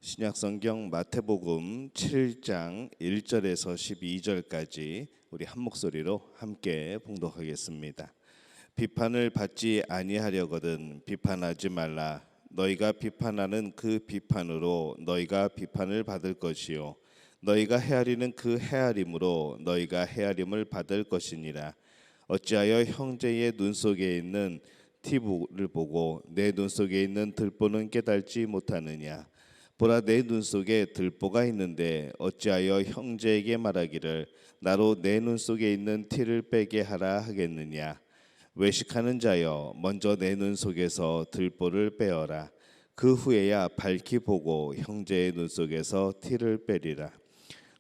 신약성경 마태복음 7장 1절에서 12절까지 우리 한 목소리로 함께 봉독하겠습니다. 비판을 받지 아니하려거든 비판하지 말라. 너희가 비판하는 그 비판으로 너희가 비판을 받을 것이요 너희가 헤아리는 그 헤아림으로 너희가 헤아림을 받을 것이니라. 어찌하여 형제의 눈 속에 있는 티를 보고 내 눈 속에 있는 들보는 깨달지 못하느냐. 보라, 내 눈 속에 들보가 있는데 어찌하여 형제에게 말하기를 나로 내 눈 속에 있는 티를 빼게 하라 하겠느냐. 외식하는 자여, 먼저 내 눈 속에서 들보를 빼어라. 그 후에야 밝히 보고 형제의 눈 속에서 티를 빼리라.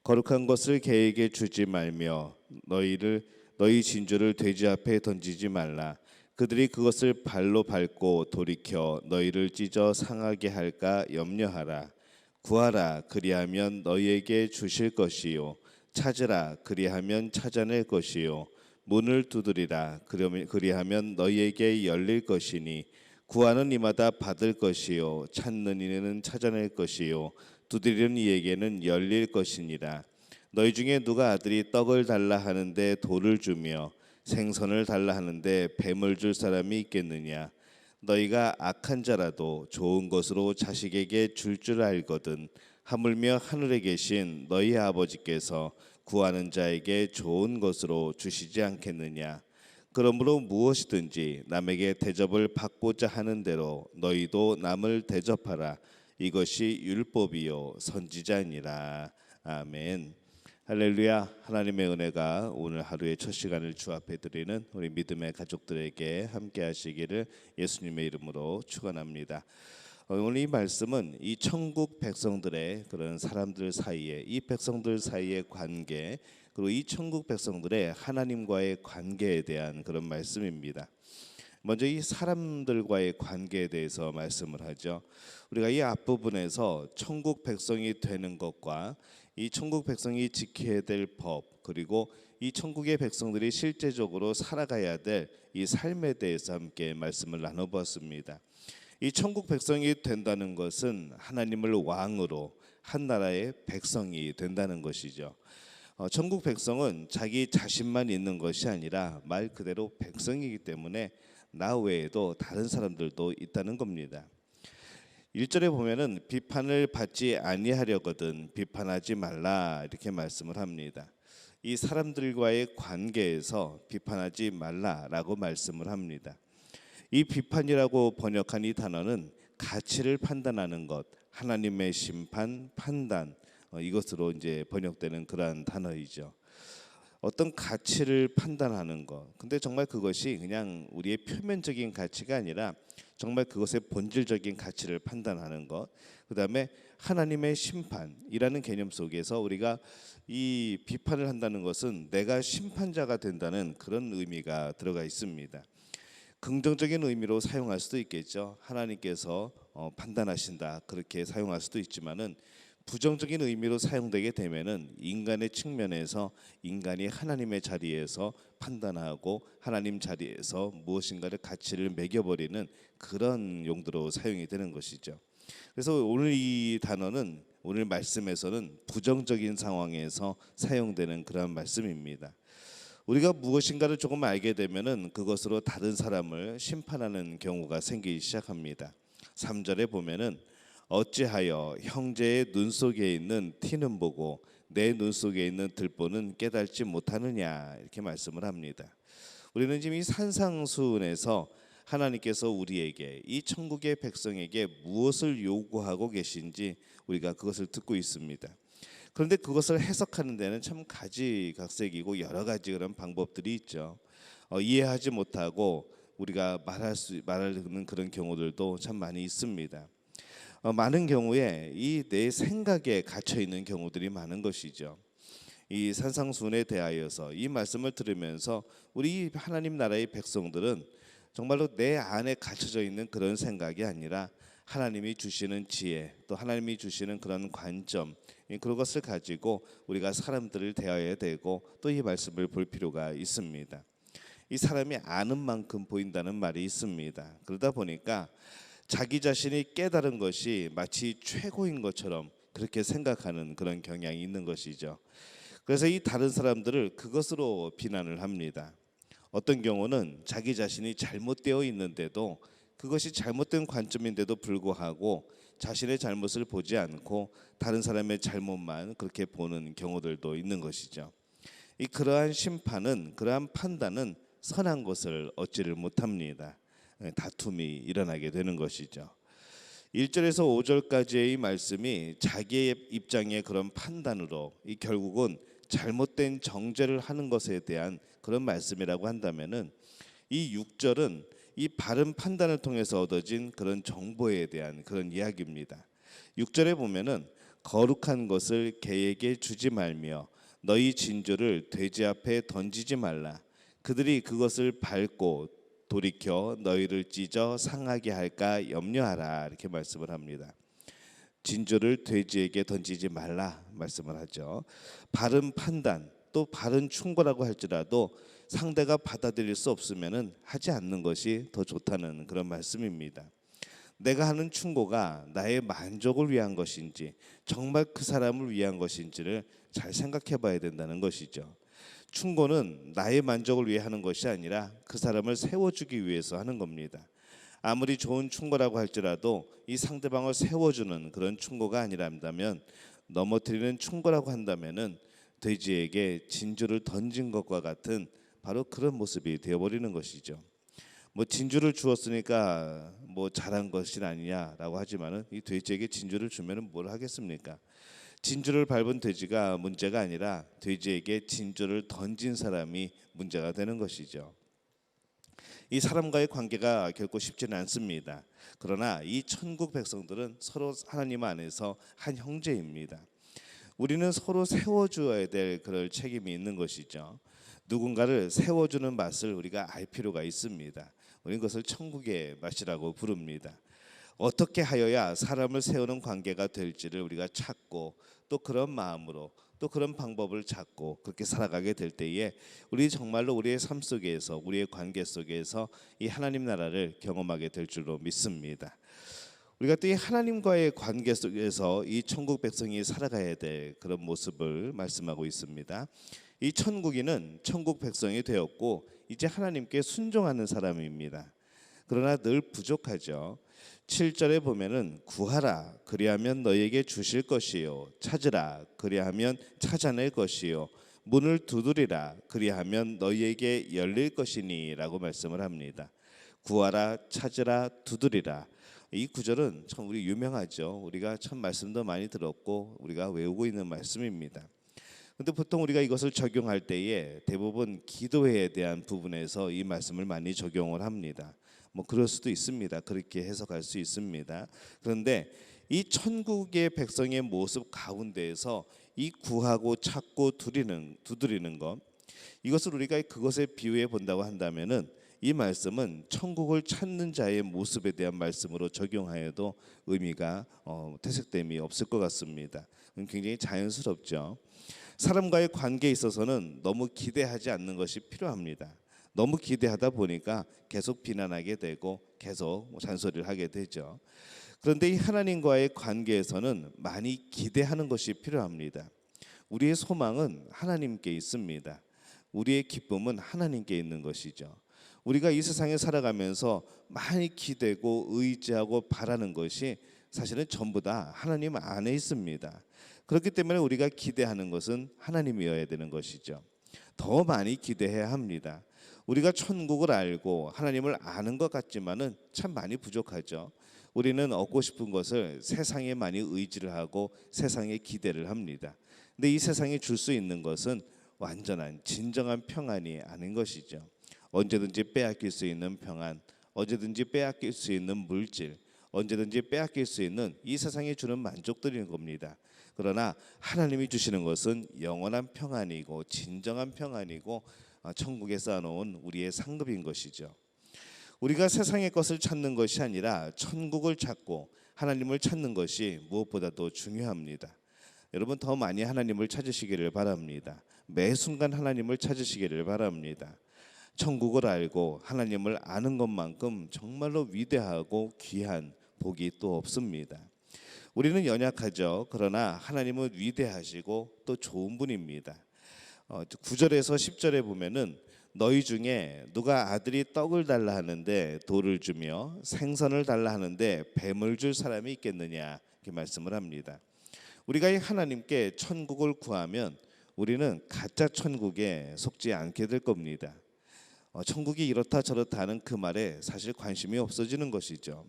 거룩한 것을 개에게 주지 말며 너희 진주를 돼지 앞에 던지지 말라. 그들이 그것을 발로 밟고 돌이켜 너희를 찢어 상하게 할까 염려하라. 구하라, 그리하면 너희에게 주실 것이요 찾으라, 그리하면 찾아낼 것이요 문을 두드리라, 그리하면 너희에게 열릴 것이니 구하는 이마다 받을 것이요 찾는 이는 찾아낼 것이요 두드리는 이에게는 열릴 것이니라. 너희 중에 누가 아들이 떡을 달라 하는데 돌을 주며 생선을 달라 하는데 뱀을 줄 사람이 있겠느냐. 너희가 악한 자라도 좋은 것으로 자식에게 줄 알거든 하물며 하늘에 계신 너희 아버지께서 구하는 자에게 좋은 것으로 주시지 않겠느냐. 그러므로 무엇이든지 남에게 대접을 받고자 하는 대로 너희도 남을 대접하라. 이것이 율법이요 선지자니라. 아멘. 할렐루야. 하나님의 은혜가 오늘 하루의 첫 시간을 주 앞에 드리는 우리 믿음의 가족들에게 함께 하시기를 예수님의 이름으로 축원합니다. 오늘 이 말씀은 이 천국 백성들의 그런 사람들 사이에 이 백성들 사이의 관계, 그리고 이 천국 백성들의 하나님과의 관계에 대한 그런 말씀입니다. 먼저 이 사람들과의 관계에 대해서 말씀을 하죠. 우리가 이 앞부분에서 천국 백성이 되는 것과 이 천국 백성이 지켜야 될 법, 그리고 이 천국의 백성들이 실제적으로 살아가야 될 이 삶에 대해서 함께 말씀을 나눠보았습니다. 이 천국 백성이 된다는 것은 하나님을 왕으로 한 나라의 백성이 된다는 것이죠. 천국 백성은 자기 자신만 있는 것이 아니라 말 그대로 백성이기 때문에 나 외에도 다른 사람들도 있다는 겁니다. 1절에 보면은 비판을 받지 아니하려거든 비판하지 말라 이렇게 말씀을 합니다. 이 사람들과의 관계에서 비판하지 말라라고 말씀을 합니다. 이 비판이라고 번역한 이 단어는 가치를 판단하는 것, 하나님의 심판, 판단, 이것으로 이제 번역되는 그러한 단어이죠. 어떤 가치를 판단하는 것. 근데 정말 그것이 그냥 우리의 표면적인 가치가 아니라 정말 그것의 본질적인 가치를 판단하는 것. 그다음에 하나님의 심판이라는 개념 속에서 우리가 이 비판을 한다는 것은 내가 심판자가 된다는 그런 의미가 들어가 있습니다. 긍정적인 의미로 사용할 수도 있겠죠. 하나님께서 판단하신다 그렇게 사용할 수도 있지만은 부정적인 의미로 사용되게 되면은 인간의 측면에서 인간이 하나님의 자리에서 판단하고 하나님 자리에서 무엇인가를 가치를 매겨버리는 그런 용도로 사용이 되는 것이죠. 그래서 오늘 이 단어는 오늘 말씀에서는 부정적인 상황에서 사용되는 그런 말씀입니다. 우리가 무엇인가를 조금 알게 되면은 그것으로 다른 사람을 심판하는 경우가 생기기 시작합니다. 3절에 보면은 어찌하여 형제의 눈 속에 있는 티는 보고 내 눈 속에 있는 들보는 깨달지 못하느냐 이렇게 말씀을 합니다. 우리는 지금 이 산상수훈에서 하나님께서 우리에게 이 천국의 백성에게 무엇을 요구하고 계신지 우리가 그것을 듣고 있습니다. 그런데 그것을 해석하는 데는 참 가지각색이고 여러 가지 그런 방법들이 있죠. 이해하지 못하고 우리가 말하는 그런 경우들도 참 많이 있습니다. 많은 경우에 이 내 생각에 갇혀 있는 경우들이 많은 것이죠. 이 산상수훈에 대하여서 이 말씀을 들으면서 우리 하나님 나라의 백성들은 정말로 내 안에 갇혀져 있는 그런 생각이 아니라 하나님이 주시는 지혜, 또 하나님이 주시는 그런 관점, 그런 것을 가지고 우리가 사람들을 대해야 되고 또 이 말씀을 볼 필요가 있습니다. 이 사람이 아는 만큼 보인다는 말이 있습니다. 그러다 보니까 자기 자신이 깨달은 것이 마치 최고인 것처럼 그렇게 생각하는 그런 경향이 있는 것이죠. 그래서 이 다른 사람들을 그것으로 비난을 합니다. 어떤 경우는 자기 자신이 잘못되어 있는데도, 그것이 잘못된 관점인데도 불구하고 자신의 잘못을 보지 않고 다른 사람의 잘못만 그렇게 보는 경우들도 있는 것이죠. 그러한 심판은, 그러한 판단은 선한 것을 얻지를 못합니다. 다툼이 일어나게 되는 것이죠. 1절에서 5절까지의 말씀이 자기의 입장의 그런 판단으로 결국은 잘못된 정죄를 하는 것에 대한 그런 말씀이라고 한다면은, 이 6절은 이 바른 판단을 통해서 얻어진 그런 정보에 대한 그런 이야기입니다. 6절에 보면은 거룩한 것을 개에게 주지 말며 너희 진주를 돼지 앞에 던지지 말라. 그들이 그것을 밟고 돌이켜 너희를 찢어 상하게 할까 염려하라. 이렇게 말씀을 합니다. 진주를 돼지에게 던지지 말라 말씀을 하죠. 바른 판단, 또 바른 충고라고 할지라도 상대가 받아들일 수 없으면은 하지 않는 것이 더 좋다는 그런 말씀입니다. 내가 하는 충고가 나의 만족을 위한 것인지 정말 그 사람을 위한 것인지를 잘 생각해 봐야 된다는 것이죠. 충고는 나의 만족을 위해 하는 것이 아니라 그 사람을 세워주기 위해서 하는 겁니다. 아무리 좋은 충고라고 할지라도 이 상대방을 세워주는 그런 충고가 아니라면, 넘어뜨리는 충고라고 한다면은 돼지에게 진주를 던진 것과 같은 바로 그런 모습이 되어버리는 것이죠. 진주를 주었으니까 잘한 것이 아니냐라고 하지만은 이 돼지에게 진주를 주면은 뭘 하겠습니까? 진주를 밟은 돼지가 문제가 아니라 돼지에게 진주를 던진 사람이 문제가 되는 것이죠. 이 사람과의 관계가 결코 쉽지는 않습니다. 그러나 이 천국 백성들은 서로 하나님 안에서 한 형제입니다. 우리는 서로 세워주어야 될 그럴 책임이 있는 것이죠. 누군가를 세워주는 맛을 우리가 알 필요가 있습니다. 우리는 그것을 천국의 맛이라고 부릅니다. 어떻게 하여야 사람을 세우는 관계가 될지를 우리가 찾고, 또 그런 마음으로, 또 그런 방법을 찾고 그렇게 살아가게 될 때에 우리 정말로 우리의 삶 속에서, 우리의 관계 속에서 이 하나님 나라를 경험하게 될 줄로 믿습니다. 우리가 또 이 하나님과의 관계 속에서 이 천국 백성이 살아가야 될 그런 모습을 말씀하고 있습니다. 이 천국인은 천국 백성이 되었고 이제 하나님께 순종하는 사람입니다. 그러나 늘 부족하죠. 7절에 보면은 구하라 그리하면 너희에게 주실 것이요, 찾으라 그리하면 찾아낼 것이요, 문을 두드리라 그리하면 너희에게 열릴 것이니라고 말씀을 합니다. 구하라, 찾으라, 두드리라. 이 구절은 참 우리 유명하죠. 우리가 참 말씀도 많이 들었고 우리가 외우고 있는 말씀입니다. 근데 보통 우리가 이것을 적용할 때에 대부분 기도에 대한 부분에서 이 말씀을 많이 적용을 합니다. 그럴 수도 있습니다. 그렇게 해석할 수 있습니다. 그런데 이 천국의 백성의 모습 가운데에서 이 구하고 찾고 두드리는 것, 이것을 우리가 그것에 비유해 본다고 한다면은 이 말씀은 천국을 찾는 자의 모습에 대한 말씀으로 적용하여도 의미가 퇴색됨이 없을 것 같습니다. 굉장히 자연스럽죠. 사람과의 관계에 있어서는 너무 기대하지 않는 것이 필요합니다. 너무 기대하다 보니까 계속 비난하게 되고 계속 잔소리를 하게 되죠. 그런데 이 하나님과의 관계에서는 많이 기대하는 것이 필요합니다. 우리의 소망은 하나님께 있습니다. 우리의 기쁨은 하나님께 있는 것이죠. 우리가 이 세상에 살아가면서 많이 기대고 의지하고 바라는 것이 사실은 전부 다 하나님 안에 있습니다. 그렇기 때문에 우리가 기대하는 것은 하나님이어야 되는 것이죠. 더 많이 기대해야 합니다. 우리가 천국을 알고 하나님을 아는 것 같지만은 참 많이 부족하죠. 우리는 얻고 싶은 것을 세상에 많이 의지를 하고 세상에 기대를 합니다. 근데 이 세상이 줄 수 있는 것은 완전한 진정한 평안이 아닌 것이죠. 언제든지 빼앗길 수 있는 평안, 언제든지 빼앗길 수 있는 물질, 언제든지 빼앗길 수 있는 이 세상이 주는 만족들인 겁니다. 그러나 하나님이 주시는 것은 영원한 평안이고 진정한 평안이고 천국에 쌓아놓은 우리의 상급인 것이죠. 우리가 세상의 것을 찾는 것이 아니라 천국을 찾고 하나님을 찾는 것이 무엇보다도 중요합니다. 여러분 더 많이 하나님을 찾으시기를 바랍니다. 매 순간 하나님을 찾으시기를 바랍니다. 천국을 알고 하나님을 아는 것만큼 정말로 위대하고 귀한 복이 또 없습니다. 우리는 연약하죠. 그러나 하나님은 위대하시고 또 좋은 분입니다. 9절에서 10절에 보면은 너희 중에 누가 아들이 떡을 달라 하는데 돌을 주며 생선을 달라 하는데 뱀을 줄 사람이 있겠느냐, 이렇게 말씀을 합니다. 우리가 이 하나님께 천국을 구하면 우리는 가짜 천국에 속지 않게 될 겁니다. 천국이 이렇다 저렇다 하는 그 말에 사실 관심이 없어지는 것이죠.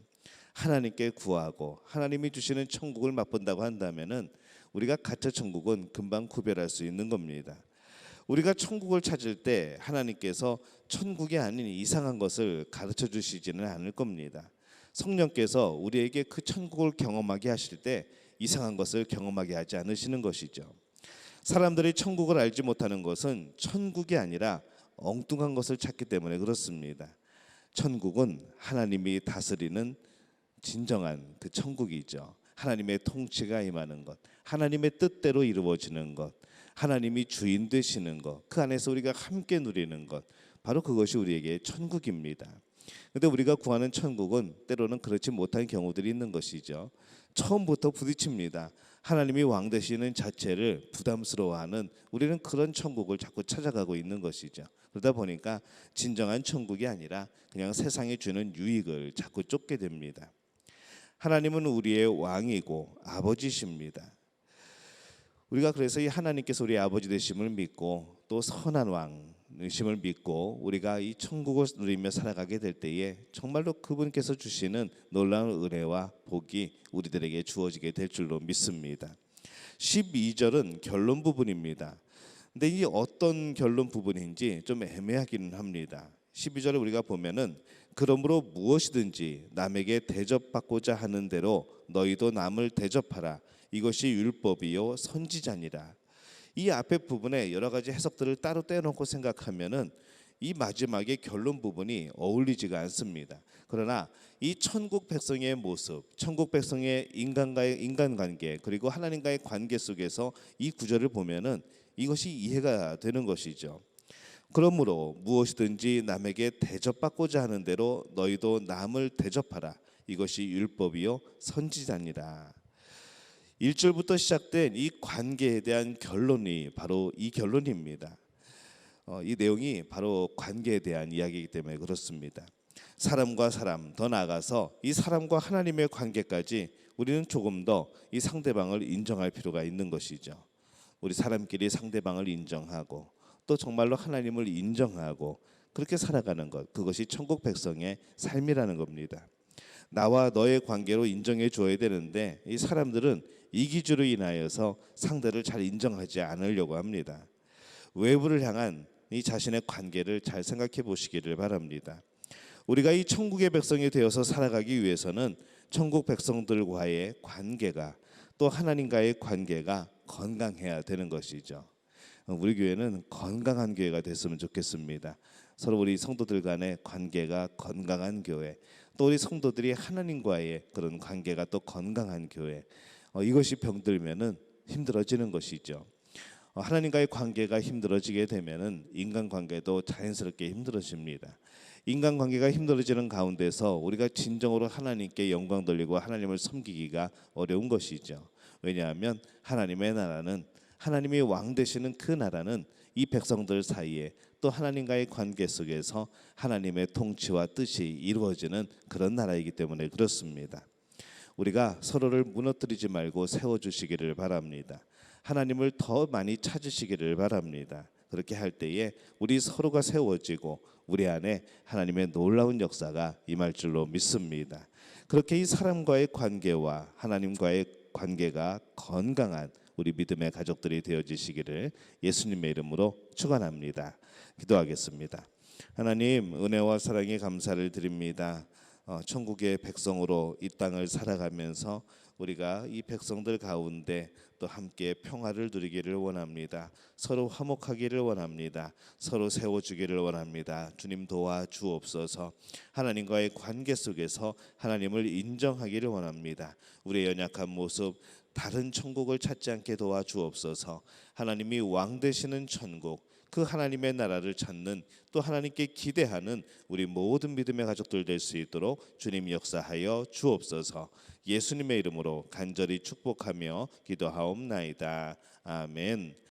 하나님께 구하고 하나님이 주시는 천국을 맛본다고 한다면은 우리가 가짜 천국은 금방 구별할 수 있는 겁니다. 우리가 천국을 찾을 때 하나님께서 천국이 아닌 이상한 것을 가르쳐 주시지는 않을 겁니다. 성령께서 우리에게 그 천국을 경험하게 하실 때 이상한 것을 경험하게 하지 않으시는 것이죠. 사람들이 천국을 알지 못하는 것은 천국이 아니라 엉뚱한 것을 찾기 때문에 그렇습니다. 천국은 하나님이 다스리는 진정한 그 천국이죠. 하나님의 통치가 임하는 것, 하나님의 뜻대로 이루어지는 것, 하나님이 주인 되시는 것, 그 안에서 우리가 함께 누리는 것, 바로 그것이 우리에게 천국입니다. 그런데 우리가 구하는 천국은 때로는 그렇지 못한 경우들이 있는 것이죠. 처음부터 부딪힙니다. 하나님이 왕 되시는 자체를 부담스러워하는 우리는 그런 천국을 자꾸 찾아가고 있는 것이죠. 그러다 보니까 진정한 천국이 아니라 그냥 세상이 주는 유익을 자꾸 쫓게 됩니다. 하나님은 우리의 왕이고 아버지십니다. 우리가 그래서 이 하나님께서 우리의 아버지 되심을 믿고 또 선한 왕이심을 믿고 우리가 이 천국을 누리며 살아가게 될 때에 정말로 그분께서 주시는 놀라운 은혜와 복이 우리들에게 주어지게 될 줄로 믿습니다. 12절은 결론 부분입니다. 근데 이 어떤 결론 부분인지 좀 애매하기는 합니다. 12절을 우리가 보면은 그러므로 무엇이든지 남에게 대접받고자 하는 대로 너희도 남을 대접하라. 이것이 율법이요 선지자니라. 이 앞에 부분에 여러 가지 해석들을 따로 떼놓고 생각하면은 이 마지막에 결론 부분이 어울리지가 않습니다. 그러나 이 천국 백성의 모습, 천국 백성의 인간과의 인간관계 그리고 하나님과의 관계 속에서 이 구절을 보면은 이것이 이해가 되는 것이죠. 그러므로 무엇이든지 남에게 대접받고자 하는 대로 너희도 남을 대접하라. 이것이 율법이요 선지자니라. 1절부터 시작된 이 관계에 대한 결론이 바로 이 결론입니다. 이 내용이 바로 관계에 대한 이야기이기 때문에 그렇습니다. 사람과 사람, 더 나아가서 이 사람과 하나님의 관계까지 우리는 조금 더 이 상대방을 인정할 필요가 있는 것이죠. 우리 사람끼리 상대방을 인정하고 또 정말로 하나님을 인정하고 그렇게 살아가는 것, 그것이 천국 백성의 삶이라는 겁니다. 나와 너의 관계로 인정해 줘야 되는데 이 사람들은 이기주로 인하여서 상대를 잘 인정하지 않으려고 합니다. 외부를 향한 이 자신의 관계를 잘 생각해 보시기를 바랍니다. 우리가 이 천국의 백성이 되어서 살아가기 위해서는 천국 백성들과의 관계가 또 하나님과의 관계가 건강해야 되는 것이죠. 우리 교회는 건강한 교회가 됐으면 좋겠습니다. 서로 우리 성도들 간의 관계가 건강한 교회, 또 우리 성도들이 하나님과의 그런 관계가 또 건강한 교회, 이것이 병들면은 힘들어지는 것이죠. 하나님과의 관계가 힘들어지게 되면은 인간 관계도 자연스럽게 힘들어집니다. 인간 관계가 힘들어지는 가운데서 우리가 진정으로 하나님께 영광 돌리고 하나님을 섬기기가 어려운 것이죠. 왜냐하면 하나님의 나라는 하나님이 왕 되시는 그 나라는 이 백성들 사이에 또 하나님과의 관계 속에서 하나님의 통치와 뜻이 이루어지는 그런 나라이기 때문에 그렇습니다. 우리가 서로를 무너뜨리지 말고 세워주시기를 바랍니다. 하나님을 더 많이 찾으시기를 바랍니다. 그렇게 할 때에 우리 서로가 세워지고 우리 안에 하나님의 놀라운 역사가 임할 줄로 믿습니다. 그렇게 이 사람과의 관계와 하나님과의 관계가 건강한 우리 믿음의 가족들이 되어지시기를 예수님의 이름으로 축원합니다. 기도하겠습니다. 하나님, 은혜와 사랑에 감사를 드립니다. 천국의 백성으로 이 땅을 살아가면서 우리가 이 백성들 가운데 또 함께 평화를 누리기를 원합니다. 서로 화목하기를 원합니다. 서로 세워주기를 원합니다. 주님 도와주옵소서. 하나님과의 관계 속에서 하나님을 인정하기를 원합니다. 우리의 연약한 모습, 다른 천국을 찾지 않게 도와주옵소서. 하나님이 왕 되시는 천국, 그 하나님의 나라를 찾는, 또 하나님께 기대하는 우리 모든 믿음의 가족들 될 수 있도록 주님 역사하여 주옵소서. 예수님의 이름으로 간절히 축복하며 기도하옵나이다. 아멘.